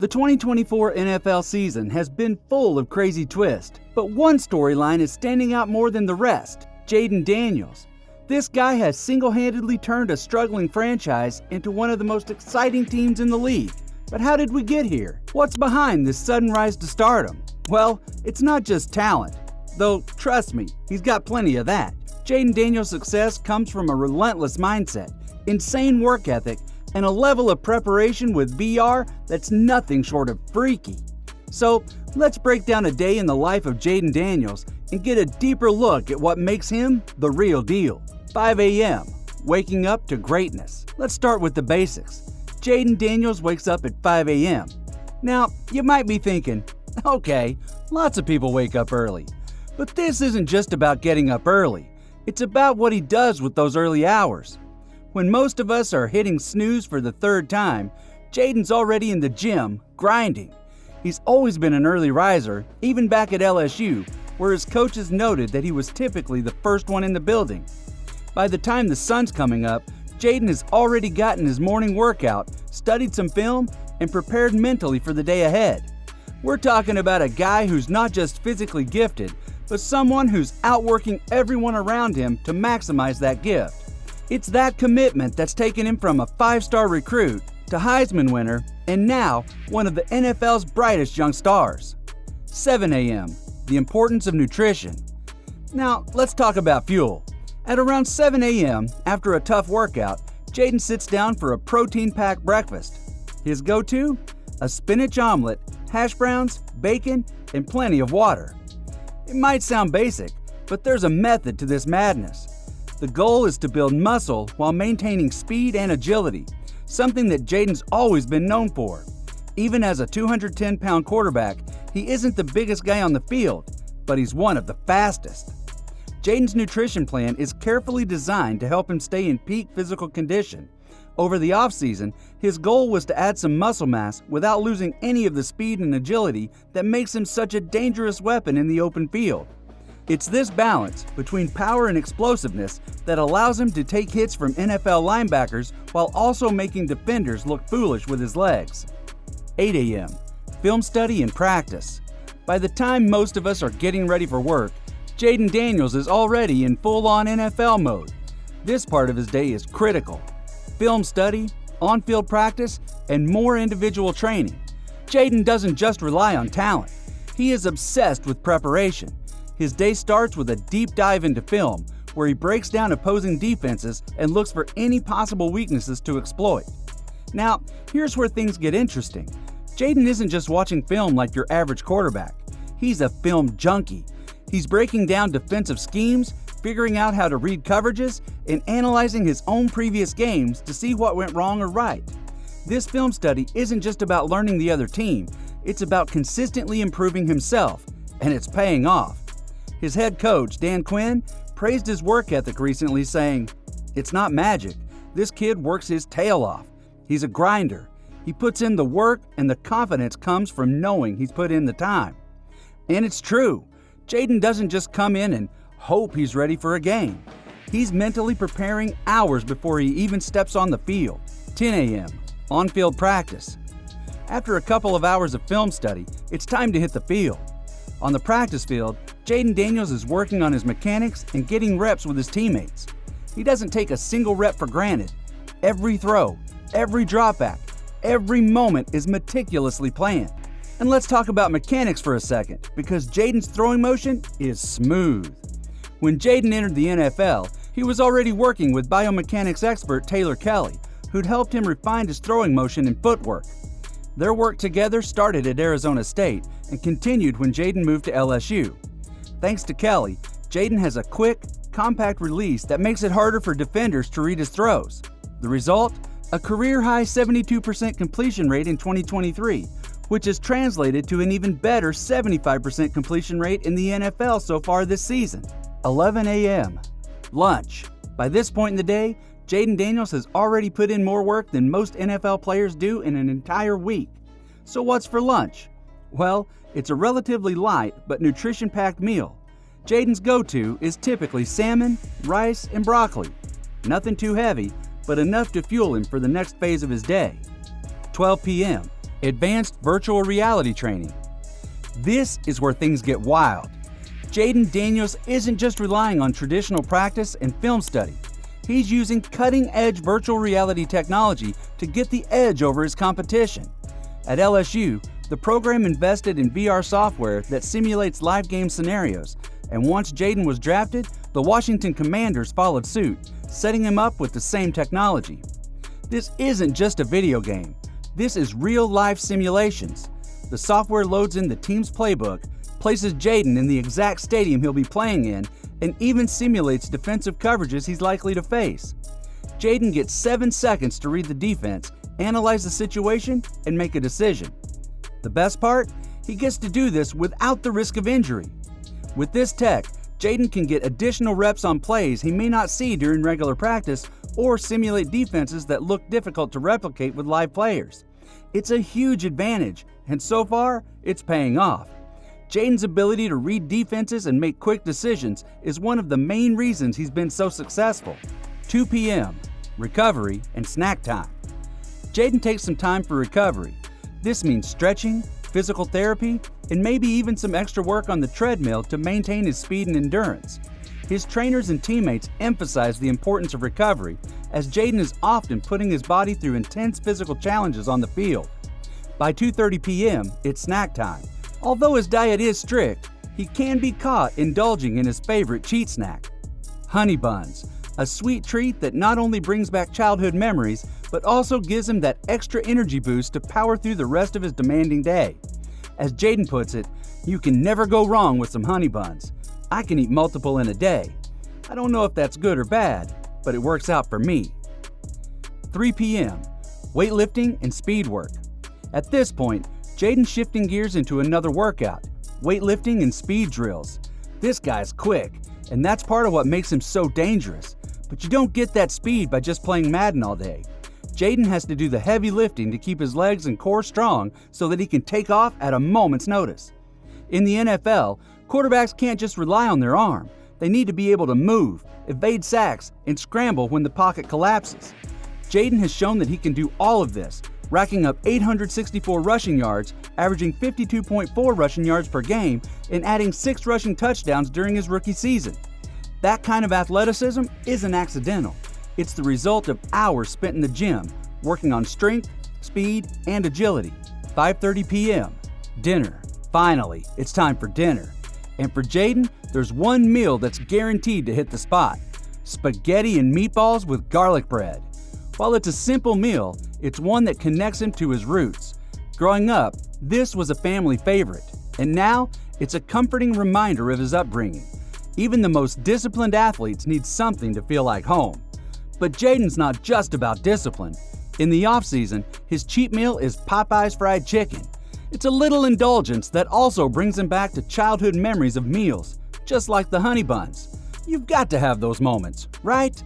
The 2024 NFL season has been full of crazy twists, but one storyline is standing out more than the rest: Jayden Daniels. This guy has single-handedly turned a struggling franchise into one of the most exciting teams in the league. But how did we get here? What's behind this sudden rise to stardom? Well, it's not just talent, though trust me, he's got plenty of that. Jayden Daniels' success comes from a relentless mindset, insane work ethic, and a level of preparation with VR that's nothing short of freaky. So let's break down a day in the life of Jayden Daniels and get a deeper look at what makes him the real deal. 5 a.m. Waking up to greatness. Let's start with the basics. Jayden Daniels wakes up at 5 a.m. Now, you might be thinking, okay, lots of people wake up early. But this isn't just about getting up early. It's about what he does with those early hours. When most of us are hitting snooze for the third time, Jayden's already in the gym, grinding. He's always been an early riser, even back at LSU, where his coaches noted that he was typically the first one in the building. By the time the sun's coming up, Jayden has already gotten his morning workout, studied some film, and prepared mentally for the day ahead. We're talking about a guy who's not just physically gifted, but someone who's outworking everyone around him to maximize that gift. It's that commitment that's taken him from a 5-star recruit to Heisman winner and now one of the NFL's brightest young stars. 7 a.m. The importance of nutrition. Now, let's talk about fuel. At around 7 a.m., after a tough workout, Jayden sits down for a protein-packed breakfast. His go-to? A spinach omelet, hash browns, bacon, and plenty of water. It might sound basic, but there's a method to this madness. The goal is to build muscle while maintaining speed and agility, something that Jayden's always been known for. Even as a 210-pound quarterback, he isn't the biggest guy on the field, but he's one of the fastest. Jayden's nutrition plan is carefully designed to help him stay in peak physical condition. Over the offseason, his goal was to add some muscle mass without losing any of the speed and agility that makes him such a dangerous weapon in the open field. It's this balance between power and explosiveness that allows him to take hits from NFL linebackers while also making defenders look foolish with his legs. 8 a.m. Film study and practice. By the time most of us are getting ready for work, Jayden Daniels is already in full-on NFL mode. This part of his day is critical. Film study, on-field practice, and more individual training. Jayden doesn't just rely on talent. He is obsessed with preparation. His day starts with a deep dive into film, where he breaks down opposing defenses and looks for any possible weaknesses to exploit. Now, here's where things get interesting. Jayden isn't just watching film like your average quarterback. He's a film junkie. He's breaking down defensive schemes, figuring out how to read coverages, and analyzing his own previous games to see what went wrong or right. This film study isn't just about learning the other team, it's about consistently improving himself, and it's paying off. His head coach, Dan Quinn, praised his work ethic recently, saying, "It's not magic. This kid works his tail off. He's a grinder. He puts in the work, and the confidence comes from knowing he's put in the time." And it's true. Jayden doesn't just come in and hope he's ready for a game. He's mentally preparing hours before he even steps on the field. 10 a.m. On-field practice. After a couple of hours of film study, it's time to hit the field. On the practice field, Jayden Daniels is working on his mechanics and getting reps with his teammates. He doesn't take a single rep for granted. Every throw, every dropback, every moment is meticulously planned. And let's talk about mechanics for a second, because Jayden's throwing motion is smooth. When Jayden entered the NFL, he was already working with biomechanics expert Taylor Kelly, who'd helped him refine his throwing motion and footwork. Their work together started at Arizona State and continued when Jayden moved to LSU. Thanks to Kelly, Jayden has a quick, compact release that makes it harder for defenders to read his throws. The result? A career-high 72% completion rate in 2023, which is translated to an even better 75% completion rate in the NFL so far this season. 11 a.m. Lunch. By this point in the day, Jayden Daniels has already put in more work than most NFL players do in an entire week. So what's for lunch? Well, it's a relatively light but nutrition-packed meal. Jayden's go-to is typically salmon, rice, and broccoli. Nothing too heavy, but enough to fuel him for the next phase of his day. 12 p.m. Advanced virtual reality training. This is where things get wild. Jayden Daniels isn't just relying on traditional practice and film study. He's using cutting-edge virtual reality technology to get the edge over his competition. At LSU, the program invested in VR software that simulates live game scenarios, and once Jayden was drafted, the Washington Commanders followed suit, setting him up with the same technology. This isn't just a video game. This is real-life simulations. The software loads in the team's playbook, places Jayden in the exact stadium he'll be playing in, and even simulates defensive coverages he's likely to face. Jayden gets 7 seconds to read the defense, analyze the situation, and make a decision. The best part? He gets to do this without the risk of injury. With this tech, Jayden can get additional reps on plays he may not see during regular practice or simulate defenses that look difficult to replicate with live players. It's a huge advantage, and so far, it's paying off. Jayden's ability to read defenses and make quick decisions is one of the main reasons he's been so successful. 2 p.m., recovery, and snack time. Jayden takes some time for recovery. This means stretching, physical therapy, and maybe even some extra work on the treadmill to maintain his speed and endurance. His trainers and teammates emphasize the importance of recovery, as Jayden is often putting his body through intense physical challenges on the field. By 2:30 p.m., it's snack time. Although his diet is strict, he can be caught indulging in his favorite cheat snack. Honey buns, a sweet treat that not only brings back childhood memories, but also gives him that extra energy boost to power through the rest of his demanding day. As Jayden puts it, you can never go wrong with some honey buns. I can eat multiple in a day. I don't know if that's good or bad, but it works out for me. 3 p.m., weightlifting and speed work. At this point, Jayden's shifting gears into another workout, weightlifting and speed drills. This guy's quick, and that's part of what makes him so dangerous. But you don't get that speed by just playing Madden all day. Jayden has to do the heavy lifting to keep his legs and core strong so that he can take off at a moment's notice. In the NFL, quarterbacks can't just rely on their arm. They need to be able to move, evade sacks, and scramble when the pocket collapses. Jayden has shown that he can do all of this, racking up 864 rushing yards, averaging 52.4 rushing yards per game, and adding 6 rushing touchdowns during his rookie season. That kind of athleticism isn't accidental. It's the result of hours spent in the gym, working on strength, speed, and agility. 5:30 p.m., dinner. Finally, it's time for dinner. And for Jayden, there's one meal that's guaranteed to hit the spot: spaghetti and meatballs with garlic bread. While it's a simple meal, it's one that connects him to his roots. Growing up, this was a family favorite, and now it's a comforting reminder of his upbringing. Even the most disciplined athletes need something to feel like home. But Jayden's not just about discipline. In the off-season, his cheat meal is Popeye's fried chicken. It's a little indulgence that also brings him back to childhood memories of meals, just like the honey buns. You've got to have those moments, right?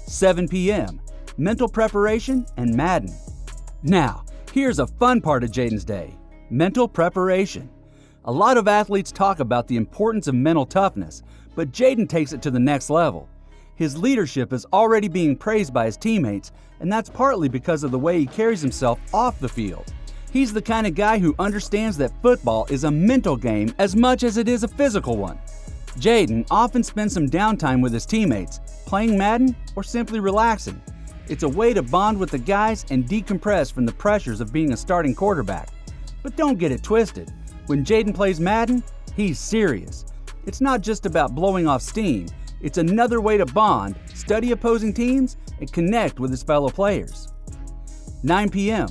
7 p.m., mental preparation and Madden. Now, here's a fun part of Jayden's day: mental preparation. A lot of athletes talk about the importance of mental toughness, but Jayden takes it to the next level. His leadership is already being praised by his teammates, and that's partly because of the way he carries himself off the field. He's the kind of guy who understands that football is a mental game as much as it is a physical one. Jayden often spends some downtime with his teammates, playing Madden or simply relaxing. It's a way to bond with the guys and decompress from the pressures of being a starting quarterback. But don't get it twisted. When Jayden plays Madden, he's serious. It's not just about blowing off steam. It's another way to bond, study opposing teams, and connect with his fellow players. 9 p.m.,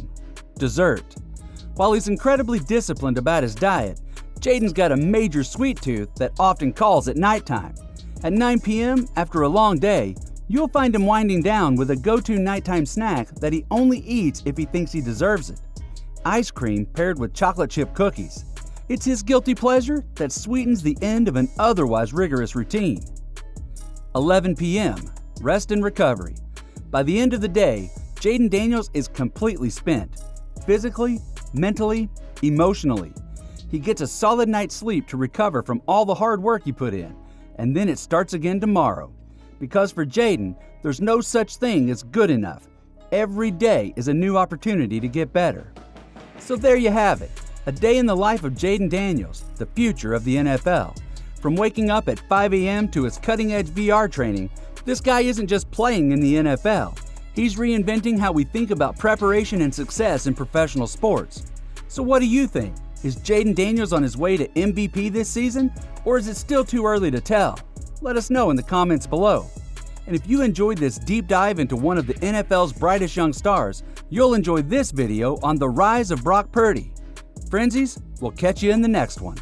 dessert. While he's incredibly disciplined about his diet, Jayden's got a major sweet tooth that often calls at nighttime. At 9 p.m., after a long day, you'll find him winding down with a go-to nighttime snack that he only eats if he thinks he deserves it: ice cream paired with chocolate chip cookies. It's his guilty pleasure that sweetens the end of an otherwise rigorous routine. 11 p.m., rest and recovery. By the end of the day, Jayden Daniels is completely spent, physically, mentally, emotionally. He gets a solid night's sleep to recover from all the hard work he put in, and then it starts again tomorrow. Because for Jayden, there's no such thing as good enough. Every day is a new opportunity to get better. So there you have it, a day in the life of Jayden Daniels, the future of the NFL. From waking up at 5 a.m. to his cutting-edge VR training, this guy isn't just playing in the NFL. He's reinventing how we think about preparation and success in professional sports. So what do you think? Is Jayden Daniels on his way to MVP this season, or is it still too early to tell? Let us know in the comments below. And if you enjoyed this deep dive into one of the NFL's brightest young stars, you'll enjoy this video on the rise of Brock Purdy. Frenzies, we'll catch you in the next one.